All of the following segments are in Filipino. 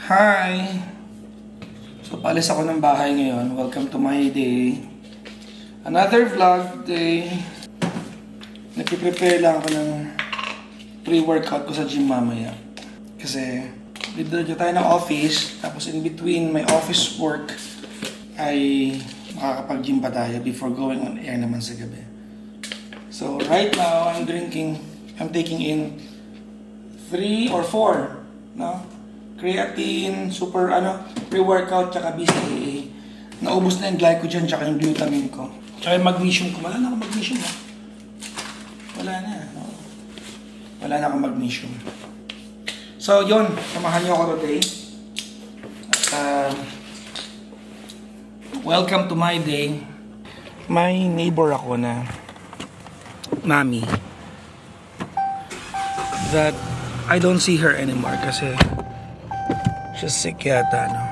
Hi! So, paalis ako ng bahay ngayon. Welcome to my day. Another vlog day. Nagpiprepare lang ako ng pre-workout ko sa gym mamaya. Kasi, dito tayo ng office. Tapos in between my office work, ay makakapag-gym pa tayo before going on air naman sa gabi. So, right now, I'm taking in 3 or 4, no? Creatine, pre-workout, tsaka BCAA. Naubos na yung glycogen, tsaka yung glutamine ko. Tsaka yung magnesium ko. Wala na akong magnesium, ha? Wala na. No? Wala na akong magnesium. So, yun. Samahan niyo ako today. At, welcome to my day. May neighbor ako na mami that I don't see her anymore kasi she's sick yata, no?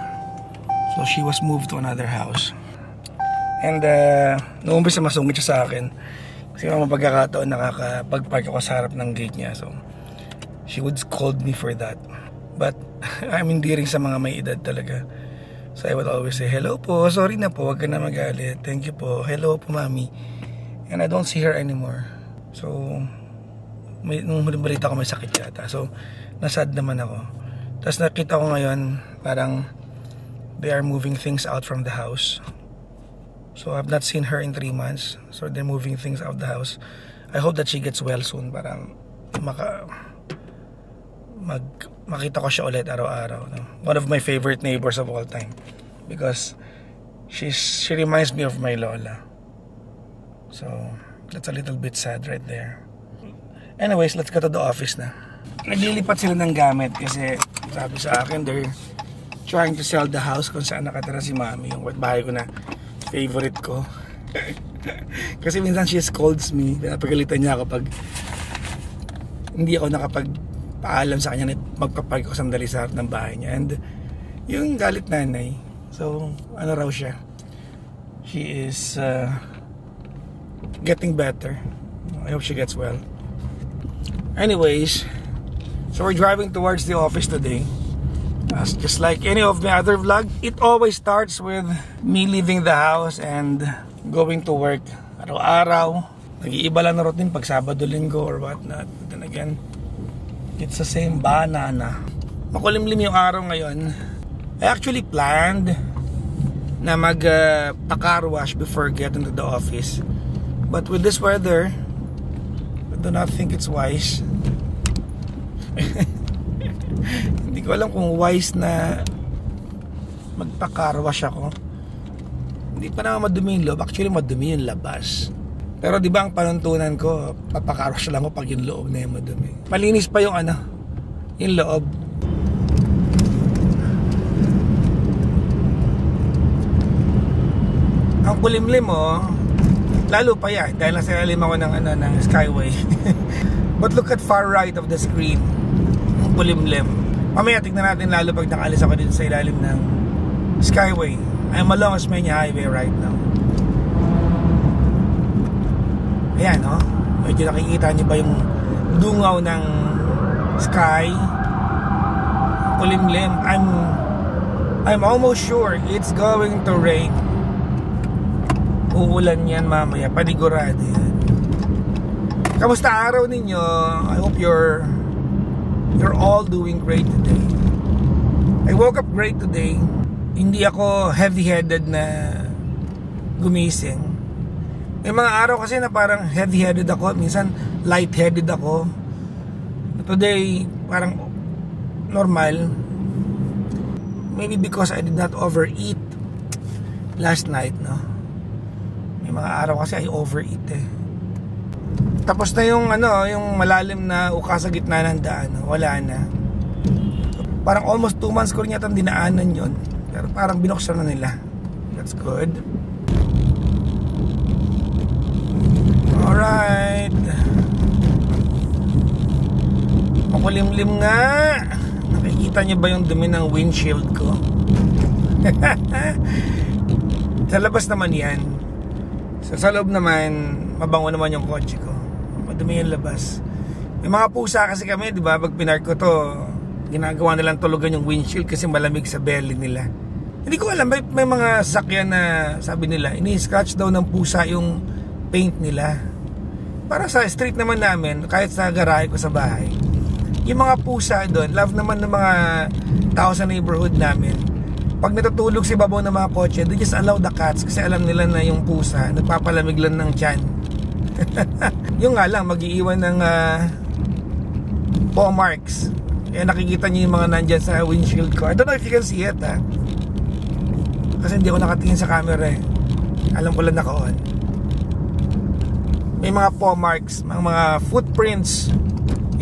So she was moved to another house. And noong umpisa masungit siya sa akin kasi mga pagkakataon nakakapag-park ako sa harap ng gate niya. So she would scold me for that. But I'm hindi rin sa mga may edad talaga. So I would always say, hello po, sorry na po, wag ka na magalit. Thank you po, hello po mami. And I don't see her anymore. So nung huling balita ko may sakit yata. So nasad naman ako. Tapos nakita ko ngayon, parang they are moving things out from the house. So I've not seen her in 3 months. So they're moving things out of the house. I hope that she gets well soon. Parang makita ko siya ulit araw-araw. No? One of my favorite neighbors of all time. Because she reminds me of my lola. So that's a little bit sad right there. Anyways, let's go to the office na. Naglilipat sila ng gamit kasi sabi sa akin they're trying to sell the house kung saan nakatira si mami, yung bahay ko na favorite ko. Kasi minsan she scolds me, pinapagalitan niya ako pag hindi ako nakapagpaalam sa kanya na magpapark ako sandali sa harap ng bahay niya. And yung galit nanay, so ano raw siya, she is getting better. I hope she gets well. Anyways, so we're driving towards the office today. Just like any of my other vlog, it always starts with me leaving the house and going to work araw-araw. Nag-iiba lang na routine pag Sabado, Linggo or whatnot. But then again, it's the same banana. Makulimlim yung araw ngayon. I actually planned na mag-car wash before getting to the office. But with this weather, I do not think it's wise. Hindi ko alam kung wise na magpa-car wash ako. Hindi pa naman madumi yung loob. Actually madumi yung labas. Pero di ba ang panuntunan ko, papa-car wash lang ko pag yung loob na yung madumi. Malinis pa yung yung loob. Ang kulimlim lalo pa yan dahil nasa ilalim ako ng Skyway. But look at far right of the screen. Ang kulimlim. Mamaya tignan natin lalo pag nakalis ako dito sa ilalim ng Skyway. I'm along Osmeña Highway right now. Ayan medyo nakikita niyo ba yung dungaw ng sky? Kulimlim. I'm almost sure it's going to rain. Uulan yan mamaya, panigurado yan. Kamusta araw ninyo? I hope you're all doing great today. I woke up great today. Hindi ako heavy-headed na gumising. May mga araw kasi na parang heavy-headed ako, minsan light-headed ako. Today, parang normal. Maybe because I did not overeat last night, no? May mga araw kasi I overeat Tapos na yung yung malalim na uka sa gitna ng daan, wala na. Parang almost 2 months ko rin yata dinaanan yon. Pero parang binuksan na nila. That's good. Alright. Makulimlim nga. Nakikita niyo ba yung dumi ng windshield ko? Sa labas naman yan. Sa loob naman, mabango naman yung kotse ko. Madumi yung labas. May mga pusa kasi kami, di ba? Pag pinark ko to, ginagawa nilang tulugan yung windshield kasi malamig sa belly nila. Hindi ko alam, may mga sasakyan na sabi nila ini-scratch daw ng pusa yung paint nila. Para sa street naman namin, kahit sa garahe ko sa bahay, yung mga pusa doon, love naman ng mga tao sa neighborhood namin. Pag natutulog si babaw ng mga kotse, they just allow the cats kasi alam nila na yung pusa nagpapalamig lang ng tiyan. Yung nga lang, mag-iiwan ng paw marks. Kaya nakikita niyo yung mga nandyan sa windshield ko. I don't know if you can see it, ha? Kasi hindi ako nakatingin sa camera eh. Alam ko lang naka-on. May mga paw marks, mga footprints,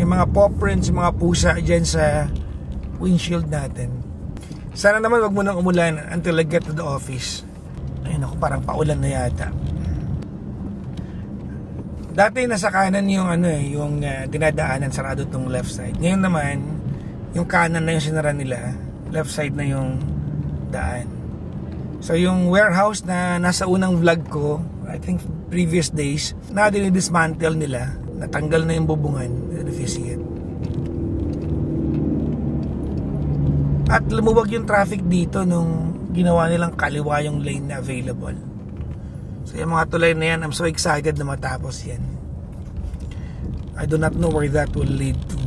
yung mga paw prints, yung mga pusa dyan sa windshield natin. Sana naman wag mo nang umulan until I get to the office. Ayun ako, parang paulan na yata. Dati nasa kanan yung yung dinadaanan, sarado tong left side. Ngayon naman, yung kanan na yung sinara nila, left side na yung daan. So yung warehouse na nasa unang vlog ko, I think previous days, na dinidismantle nila, natanggal na yung bubungan. If you see it. At lumuwag yung traffic dito nung ginawa nilang kaliwa yung lane na available. So yung mga tulay na yan, I'm so excited na matapos yan. I do not know where that will lead to.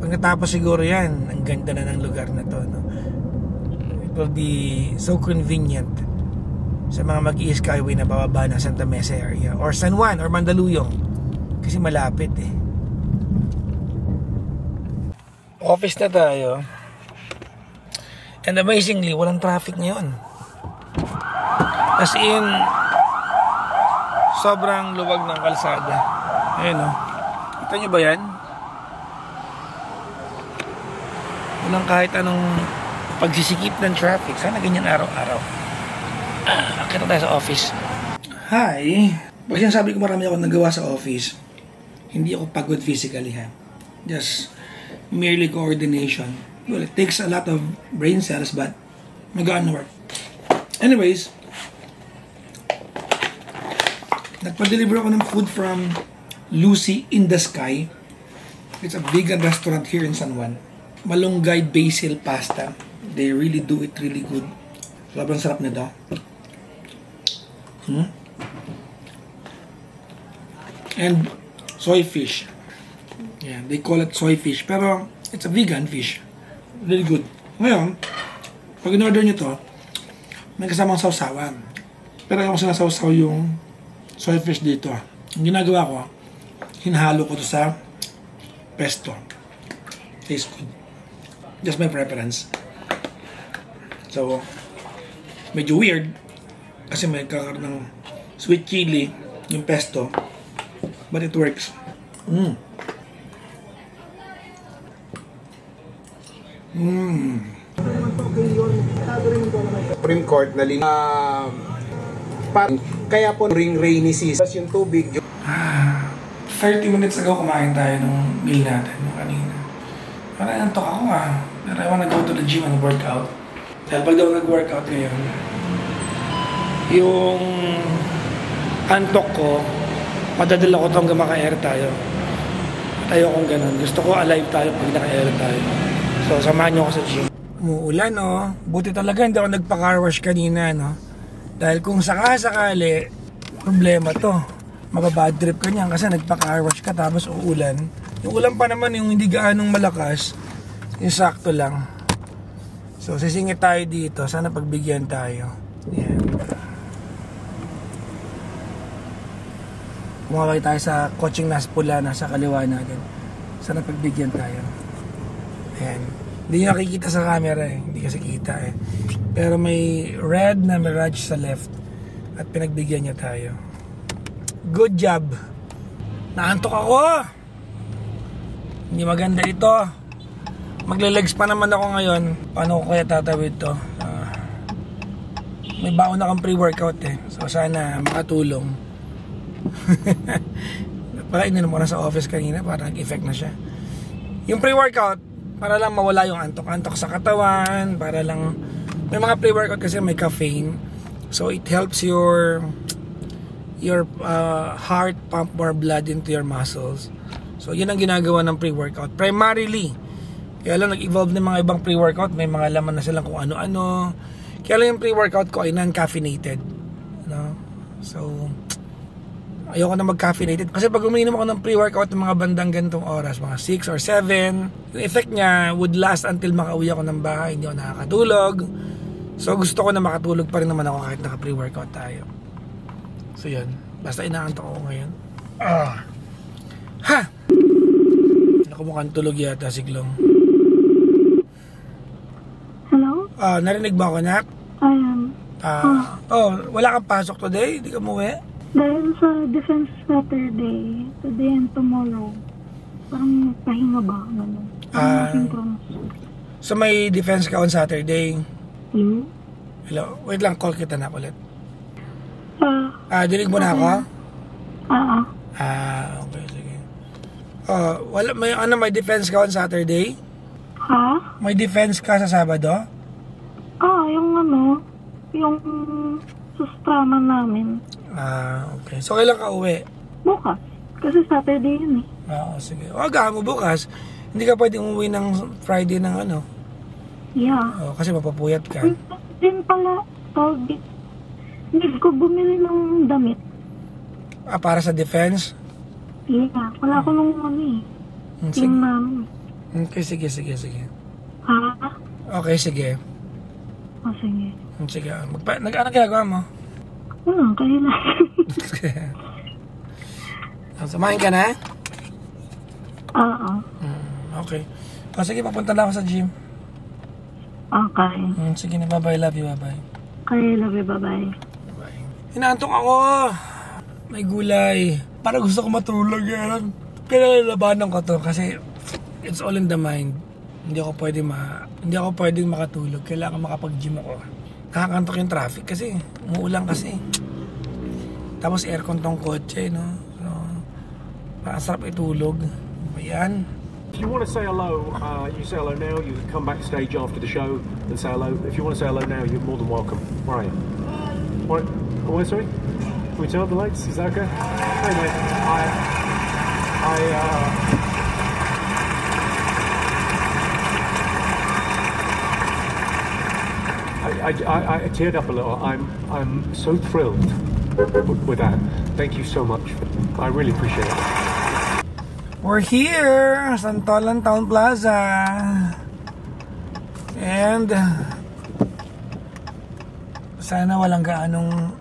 Pag natapos siguro yan, ang ganda na ng lugar na to, no? It will be so convenient sa mga mag-i-skyway na bababa na Santa Mesa area or San Juan or Mandaluyong kasi malapit eh. Office na tayo, and amazingly walang traffic ngayon, as in sobrang luwag ng kalsada. Ayun o, kita nyo ba yan? Walang kahit anong pagsisikip ng traffic. Sana ganyan araw-araw. Akita tayo sa office. Hi! Pag sinasabi ko marami ako nagawa sa office, hindi ako pagod physically, ha? Just merely coordination. Well, it takes a lot of brain cells, but magaan na work. Anyways, nagpa-deliver ako ng food from Lucy in the Sky. It's a vegan restaurant here in San Juan. Malunggay basil pasta. They really do it really good. Sobrang sarap nito. And soy fish. Yeah, they call it soy fish, pero it's a vegan fish. Really good. Ngayon, pag in-order nyo to, may kasamang sausawan. Pero yung sinasawsaw yung soy fish dito. Ang ginagawa ko, hinahalo ko to sa pesto. Tastes good. Just my preference. So, medyo weird kasi may kakaroon ng sweet chili yung pesto, but it works. Supreme Court na kaya po rainy season yung tubig. 30 minutes ago kumain tayo ng meal natin kanina. Parang antok ako pero I wanna go to the gym and work out. Dahil pag daw nag-workout ngayon, yung antok ko, madadala ko hanggang maka-air tayo. Tayo kung ganun. Gusto ko alive tayo pag naka-air tayo. So, samahan nyo ako sa gym. Umuulan, no? Buti talaga hindi ako nagpa-car wash kanina, no? Dahil kung sakasakali, problema to. Mababad trip ka niyan kasi nagpa-car wash ka tapos uulan. Yung ulan pa naman, yung hindi gaanong malakas, yung sakto lang. So, sisingit tayo dito. Sana pagbigyan tayo. Yan. Bumabay tayo sa coaching nas pula na sa kaliwa natin. Sana pagbigyan tayo. Ayan. Hindi nyo nakikita sa camera eh. Hindi kasi kita eh. Pero may red na Mirage sa left. At pinagbigyan niya tayo. Good job. Naantok ako. Hindi maganda ito. Magle-legs pa naman ako ngayon. Paano ko kaya tatawid to? May baon na kang pre-workout eh. So sana makatulong. Para ininom ko na sa office kanina. Para nag-effect na siya. Yung pre-workout, para lang mawala yung antok-antok sa katawan. Para lang, may mga pre-workout kasi may caffeine. So it helps your heart pump more blood into your muscles. So yun ang ginagawa ng pre-workout. Primarily, kaya lang nag-evolve ng mga ibang pre-workout, may mga laman na silang kung ano-ano. Kaya lang yung pre-workout ko ay non-caffeinated. No? So, ayoko na mag-caffeinated. Kasi pag umiinom ako ng pre-workout ng mga bandang ganitong oras, mga 6 or 7, yung effect niya would last until makauwi ako ng bahay, hindi ako nakakatulog. So gusto ko na makatulog pa rin naman ako kahit naka-pre-workout tayo. So yun, basta inaantok ako ngayon. Ha! Naku, mukhang tulog yata si Glong. Hello? Narinig ba ako, Nak? Ayan. Wala kang pasok today? Hindi ka umuwi? Dahil sa Defense Saturday, today and tomorrow, parang pahinga ba? Ganun. So may defense ka on Saturday? Hello? Hello? Wait lang, call kita na ulit. Dinig mo na ako? Okay, sige. May defense ka on Saturday? Ha? May defense ka sa Sabado? Yung sustraman namin. Okay. So kailan ka uwi? Bukas. Kasi Saturday yun eh. Sige. Agahan mo bukas. Hindi ka pwedeng umuwi ng Friday ng ano? Yeah. Kasi mapapuyat ka. Din pala, hindi ko bumili ng damit. Para sa defense? Yeah. Wala ko nung yung namin. Okay, sige. Ha? Okay, sige. Sige. Sige. Ano ginagawa mo? Kailangan. Samahin ka na? Oo. Okay. Sige, papunta na ako sa gym. Okay. Sige na, bye-bye. Love you, bye-bye. Okay, love you, bye-bye. Bye. Inaantok ako. May gulay. Para gusto ko matulog yan. Pinalalabanan ko to kasi it's all in the mind. Hindi ako pwedeng makatulog. Kailangan makapag-gym ako. Nakakantok yung traffic kasi umuulan kasi. Tapos aircon tong kotse, no? So, masarap itulog. Ayan. If you want to say hello, you say hello now. You come backstage after the show and say hello. If you want to say hello now, you're more than welcome. Where are you? Where, sorry? Can we turn up the lights? Is that okay? Hey, mate. I teared up a little. I'm so thrilled with that. Thank you so much. I really appreciate it. We're here, Santolan Town Plaza. And sana walang gaanong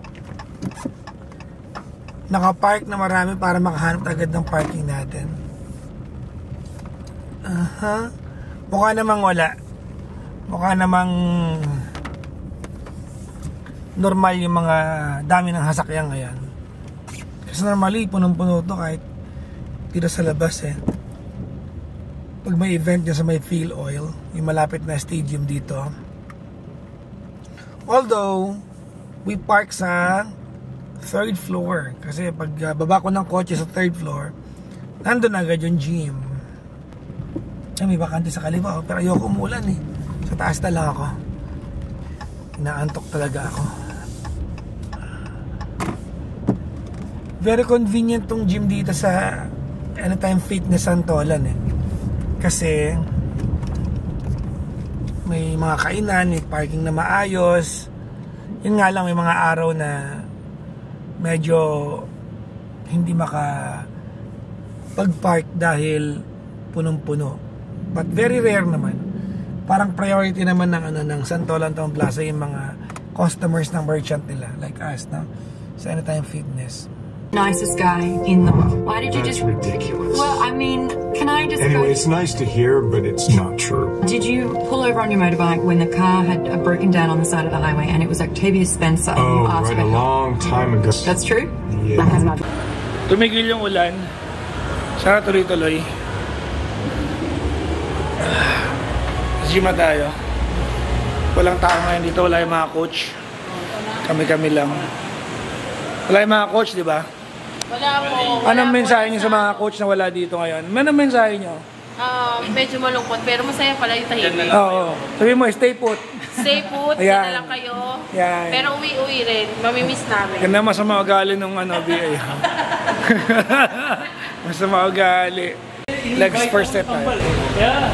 nakapark na marami para makahanap agad ng parking natin. Mukha namang wala. Mukha namang normal yung mga dami ng sasakyan ngayon. Kasi normally punong-puno to kahit dito sa labas eh. Pag may event dyan sa may Feel Oil, yung malapit na stadium dito. Although we park sa 3rd floor kasi pag baba ko ng kotse sa 3rd floor, nandun agad yung gym. May bakante sa kaliwa pero ayoko umulan eh. Sa taas na lang ako. Inaantok talaga ako. Very convenient tong gym dito sa Anytime Fitness Santolan eh. Kasi may mga kainan, may parking na maayos. Yun nga lang, may mga araw na medyo hindi pag-park dahil punong-puno. But very rare naman. Parang priority naman ng Santolan Town Plaza yung mga customers ng merchant nila like us, no? Sa Anytime Fitness. Nicest guy in the world. Why did you That's just... ridiculous. Well, I mean, can I just Anyway, go... it's nice to hear, but it's not true. Did you pull over on your motorbike when the car had broken down on the side of the highway and it was Octavia Spencer and you asked Right, a for help? long time ago. That's true? Yeah. That has not... Tumigil yung ulan. Sana tuloy-tuloy. Gym na tayo. Walang tao ngayon dito. Wala yung mga coach. Kami-kami lang. Wala yung mga coach, di ba? Wala po. Anong mensahe niyo sa mga coach na wala dito ngayon? Anong mensahe niyo? Medyo malungkot pero masaya pala yung tahimik. Oo. Sabi mo, stay put. Stay put, Ayan. sila lang kayo. Ayan. Pero uwi-uwi rin. Mamimiss namin. Ganda masama ugali nung BA. Masama ugali. Legs first set tayo. Yeah.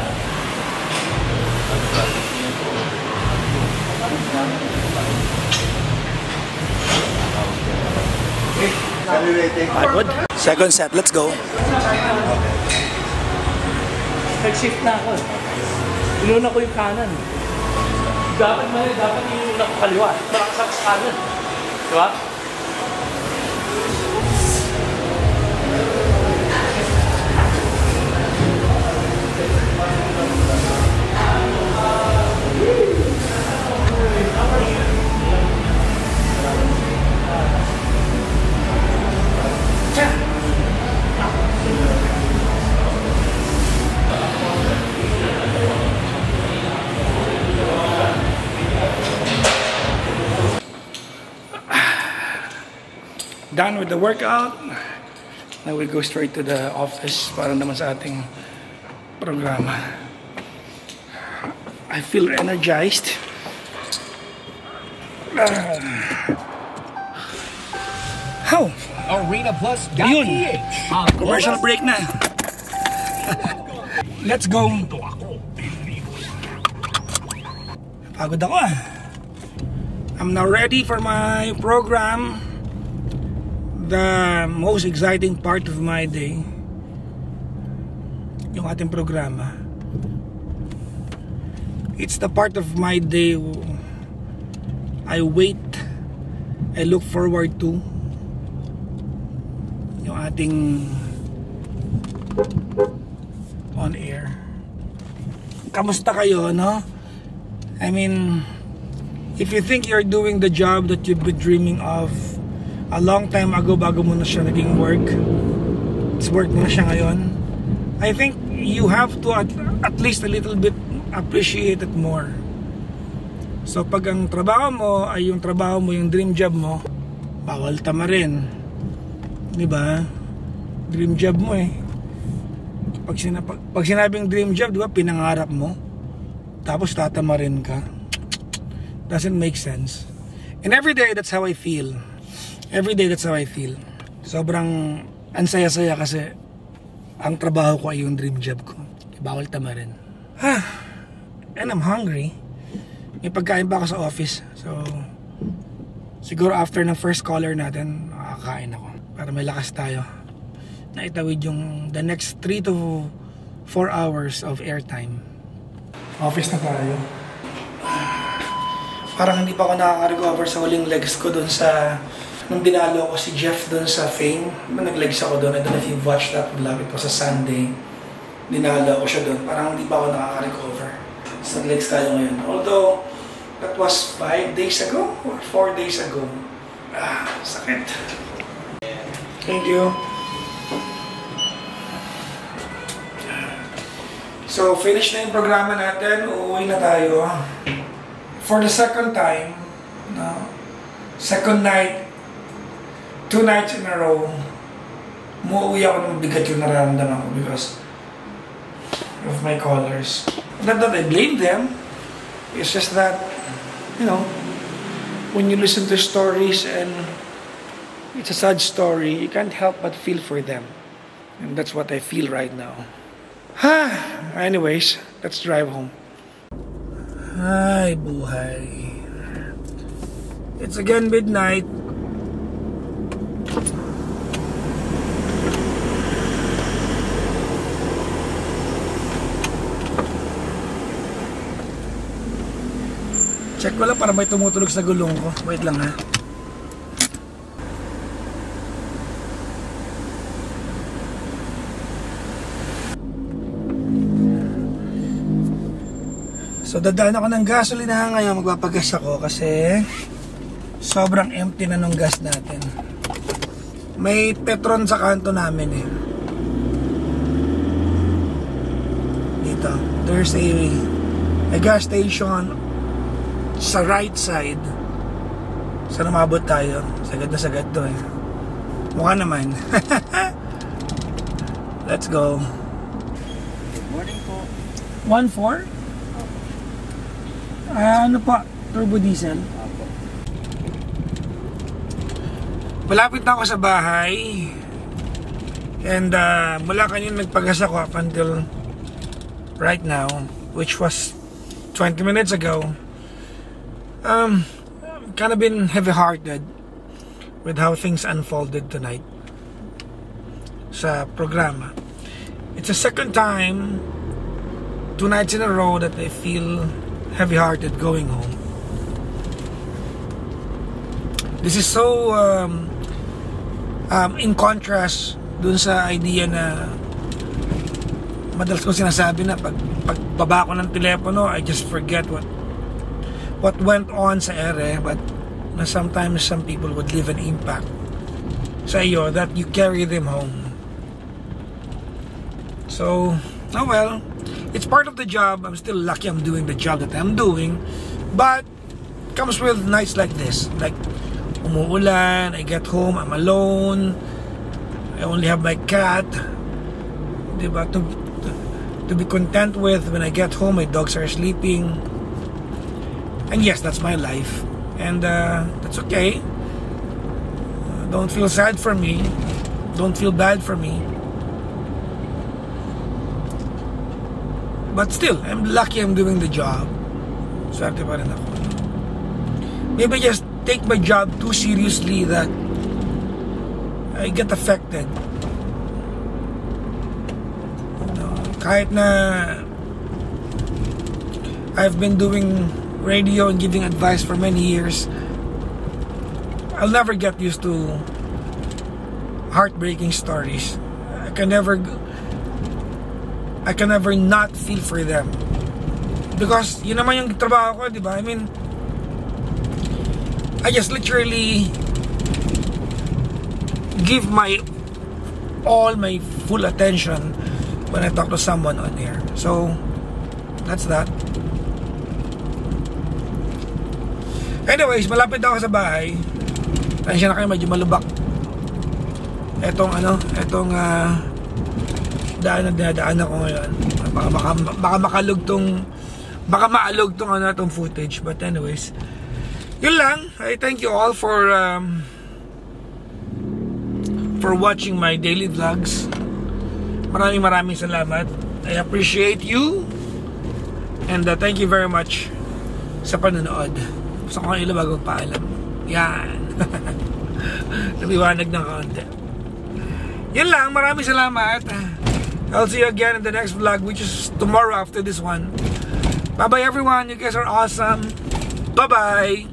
Good. Second set, let's go. Nag-shift na ako. Inuna ko yung kanan. Dapat yung una ko kaliwa. Malakas sa kanan. Diba? Done with the workout. Now we go straight to the office para naman sa ating programa. I feel energized. How? Arena Plus. Yun. Commercial break na. Let's go. Pagod ako ah. I'm now ready for my program. The most exciting part of my day, yung ating programa. It's the part of my day I wait, I look forward to. Yung ating on air. Kamusta kayo, no? I mean, if you think you're doing the job that you've been dreaming of a long time ago, bago mo na siya naging work, it's work mo na siya ngayon, I think you have to at least a little bit appreciate it more. So pag ang trabaho mo ay yung trabaho mo, yung dream job mo, bawal tamarin, di ba? Dream job mo eh. Pag sinabing dream job, di ba, pinangarap mo, tapos tatamarin ka, doesn't make sense. And every day that's how I feel. Every day that's how I feel. Sobrang ansaya-saya kasi ang trabaho ko ay yung dream job ko. Bawal tamarin. And I'm hungry. May pagkain pa ako sa office. So siguro after ng first caller natin, makakain ako para may lakas tayo na itawid yung the next 3 to 4 hours of airtime. Office na tayo. Parang hindi pa ako nakaka-recover sa huling legs ko dun sa nung dinalo ko si Jeff doon sa Fame. Nag-legs ako doon. I don't know if you've watched that vlog. It was a Sunday. Dinalo ko siya doon. Parang hindi pa ako nakaka-recover. So nag-legs tayo ngayon. Although, that was 5 days ago or 4 days ago. Sakit. Thank you. So, finish na yung programa natin. Uuwi na tayo. For the second time, no? Second night, 2 nights in a row, umuwi ako ng bigat yung nararamdaman ko because of my callers. Not that I blame them, it's just that, you know, when you listen to stories and it's a sad story, you can't help but feel for them. And that's what I feel right now. Anyways, let's drive home. Ay, buhay. It's again midnight. Check ko lang para may tumutulog sa gulong ko. Wait lang ha. So dadaan ako ng gasolina ngayon. Magpapagas ako kasi sobrang empty na nung gas natin. May Petron sa kanto namin eh. Dito. There's a gas station sa right side. Saan umabot tayo? Sagad na sagad to eh. Mukha naman. Let's go. Good morning po. 1.4? Ano pa? Turbo diesel? Malapit na ako sa bahay. And mula kanina nagpagas ako up until right now, which was 20 minutes ago. Kind of been heavy-hearted with how things unfolded tonight sa programa. It's the second time, 2 nights in a row, that I feel heavy-hearted going home. This is so in contrast dun sa idea na madalas kong sinasabi na pag baba ko ng telepono, I just forget what went on sa ere, but na sometimes some people would leave an impact sa iyo that you carry them home. So, oh well, it's part of the job. I'm still lucky I'm doing the job that I'm doing, but it comes with nights like this, like umuulan, I get home, I'm alone, I only have my cat, diba, to be content with. When I get home, my dogs are sleeping, and yes, that's my life, and that's okay. Don't feel sad for me, don't feel bad for me, but still, I'm lucky I'm doing the job. Swerte pa rin ako. Maybe just take my job too seriously that I get affected. Kahit na I've been doing radio and giving advice for many years, I'll never get used to heartbreaking stories. I can never not feel for them, because yun naman yung trabaho ko, di ba? I mean, I just literally give all my full attention when I talk to someone on air. So that's that. Anyways, malapit ako sa bahay. Tansya na kayo, medyo malubak etong daan na dinadaan ako ngayon. Baka maalog tong footage. But anyways, yun lang. I thank you all for watching my daily vlogs. Maraming salamat. I appreciate you, and thank you very much sa panonood. Gusto ko kang bago paalam. Yan. Nabiwanag ng konti. Yun lang. Maraming salamat. I'll see you again in the next vlog, which is tomorrow after this one. Bye bye everyone. You guys are awesome. Bye bye.